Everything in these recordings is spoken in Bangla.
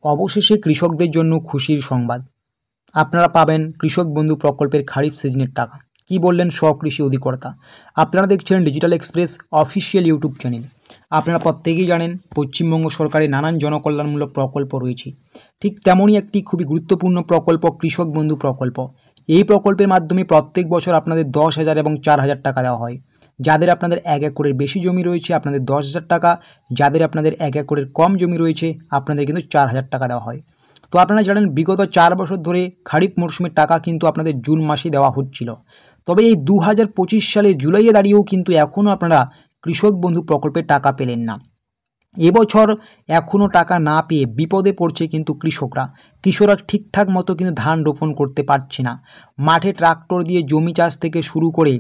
অবশেষে কৃষকদের জন্য খুশির সংবাদ। আপনারা পাবেন কৃষক বন্ধু প্রকল্পের খারিফ সিজনের টাকা। কি বললেন স্বকৃষি অধিকর্তা? আপনারা দেখছেন digital express official YouTube channel. আপনারা প্রত্যেকেই জানেন পশ্চিমবঙ্গ সরকারের নানান জনকল্যাণমূলক প্রকল্প রয়েছে। ঠিক তেমনই একটি খুবই গুরুত্বপূর্ণ প্রকল্প কৃষক বন্ধু প্রকল্প। এই প্রকল্পের মাধ্যমে প্রত্যেক বছর আপনাদের 10,000 এবং 4,000 টাকা দেওয়া হয়। যাদের আপনাদের 1 একরের বেশি জমি রয়েছে আপনাদের 10,000 টাকা, যাদের আপনাদের 1 একরের কম জমি রয়েছে আপনাদের কিন্তু 4,000 টাকা দেওয়া হয়। তো আপনারা জানেন বিগত 4 বছর ধরে খারিফ মরশুমের টাকা কিন্তু আপনাদের জুন মাসে দেওয়া হচ্ছিল। তবে এই 2025 সালে জুলাইয়ে দাঁড়িয়েও কিন্তু এখনও আপনারা কৃষক বন্ধু প্রকল্পের টাকা পেলেন না। এবছর এখনও টাকা না পেয়ে বিপদে পড়ছে কিন্তু কৃষকরা ঠিকঠাক মতো কিন্তু ধান রোপণ করতে পারছে না। মাঠে ট্রাক্টর দিয়ে জমি চাষ থেকে শুরু করে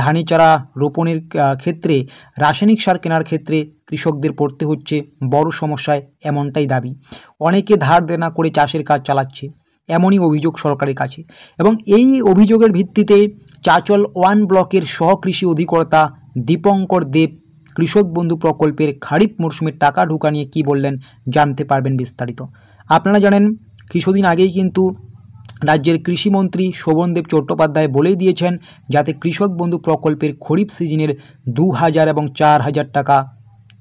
ধানে চারা রোপণের ক্ষেত্রে রাসায়নিক সার কেনার ক্ষেত্রে কৃষকদের পড়তে হচ্ছে বড় সমস্যায়, এমনটাই দাবি। অনেকে ধার দেনা করে চাষের কাজ চালাচ্ছে, এমনই অভিযোগ সরকারের কাছে। এবং এই অভিযোগের ভিত্তিতে চাচল 1 ব্লকের সহকৃষি অধিকর্তা দীপঙ্কর দেব কৃষক বন্ধু প্রকল্পের খারিফ মরশুমের টাকা ঢোকা নিয়ে কী বললেন জানতে পারবেন বিস্তারিত। আপনারা জানেন কিছুদিন আগেই কিন্তু রাজ্যের কৃষিমন্ত্রী শোভনদেব চট্টোপাধ্যায় বলেই দিয়েছেন যাতে কৃষক বন্ধু প্রকল্পের খরিফ সিজনের 2,000 এবং 4,000 টাকা,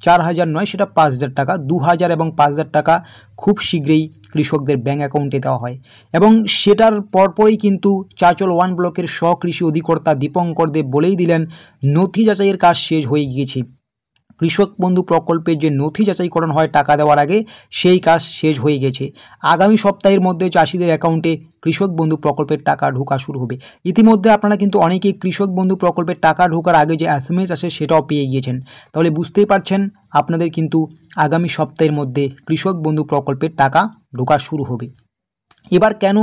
4,000 নয় সেটা 5,000 টাকা, 2,000 এবং 5,000 টাকা খুব শীঘ্রই কৃষকদের ব্যাঙ্ক অ্যাকাউন্টে দেওয়া হয়। এবং সেটার পরপরই কিন্তু চাচল 1 ব্লকের সহকৃষি অধিকর্তা দীপঙ্কর দেব বলেই দিলেন নথি যাচাইয়ের কাজ শেষ হয়ে গিয়েছে। কৃষক বন্ধু প্রকল্পের যে নথি যাচাইকরণ হয় টাকা দেওয়ার আগে সেই কাজ শেষ হয়ে গেছে। আগামী সপ্তাহের মধ্যে চাষিদের অ্যাকাউন্টে কৃষক বন্ধু প্রকল্পের টাকা ঢোকা শুরু হবে। ইতিমধ্যে আপনারা কিন্তু অনেকেই কৃষক বন্ধু প্রকল্পের টাকা ঢোকার আগে যে SMS আসে সেটাও পেয়ে গিয়েছেন। তাহলে বুঝতেই পারছেন আপনাদের কিন্তু আগামী সপ্তাহের মধ্যে কৃষক বন্ধু প্রকল্পের টাকা ঢোকা শুরু হবে। এবার কেন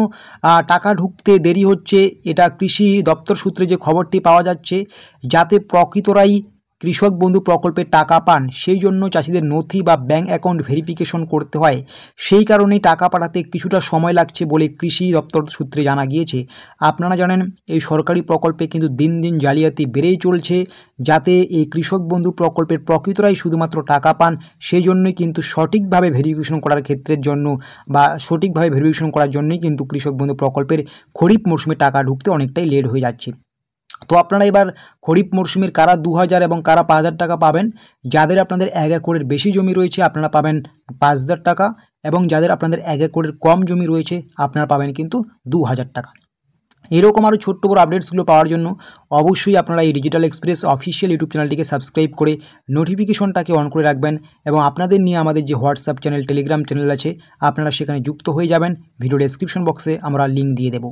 টাকা ঢুকতে দেরি হচ্ছে, এটা কৃষি দপ্তর সূত্রে যে খবরটি পাওয়া যাচ্ছে, যাতে প্রকৃতরাই কৃষক বন্ধু প্রকল্পের টাকা পান সেই জন্য চাষিদের নথি বা ব্যাঙ্ক অ্যাকাউন্ট ভেরিফিকেশন করতে হয়। সেই কারণেই টাকা পাঠাতে কিছুটা সময় লাগছে বলে কৃষি দপ্তর সূত্রে জানা গিয়েছে। আপনারা জানেন এই সরকারি প্রকল্পে কিন্তু দিন দিন জালিয়াতি বেড়েই চলছে। যাতে এই কৃষক বন্ধু প্রকল্পের প্রকৃতরাই শুধুমাত্র টাকা পান সেই জন্যই কিন্তু সঠিকভাবে ভেরিফিকেশন করার ক্ষেত্রের জন্য বা সঠিকভাবে ভেরিফিকেশন করার জন্যই কিন্তু কৃষক বন্ধু প্রকল্পের খরিফ মরশুমে টাকা ঢুকতে অনেকটাই লেট হয়ে যাচ্ছে। তো আপনারা এবার খরিফ মরশুমের কারা 2,000 এবং কারা 5,000 টাকা পাবেন, যাদের আপনাদের 1 একরের বেশি জমি রয়েছে আপনারা পাবেন 5,000 টাকা, এবং যাদের আপনাদের 1 একরের কম জমি রয়েছে আপনারা পাবেন কিন্তু 2,000 টাকা। এরকম আরও ছোট্ট বড় আপডেটসগুলো পাওয়ার জন্য অবশ্যই আপনারা এই ডিজিটাল এক্সপ্রেস অফিসিয়াল ইউটিউব চ্যানেলটিকে সাবস্ক্রাইব করে নোটিফিকেশনটাকে অন করে রাখবেন। এবং আপনাদের নিয়ে আমাদের যে হোয়াটসঅ্যাপ চ্যানেল, টেলিগ্রাম চ্যানেল আছে আপনারা সেখানে যুক্ত হয়ে যাবেন। ভিডিও ডেসক্রিপশন বক্সে আমরা লিঙ্ক দিয়ে দেবো।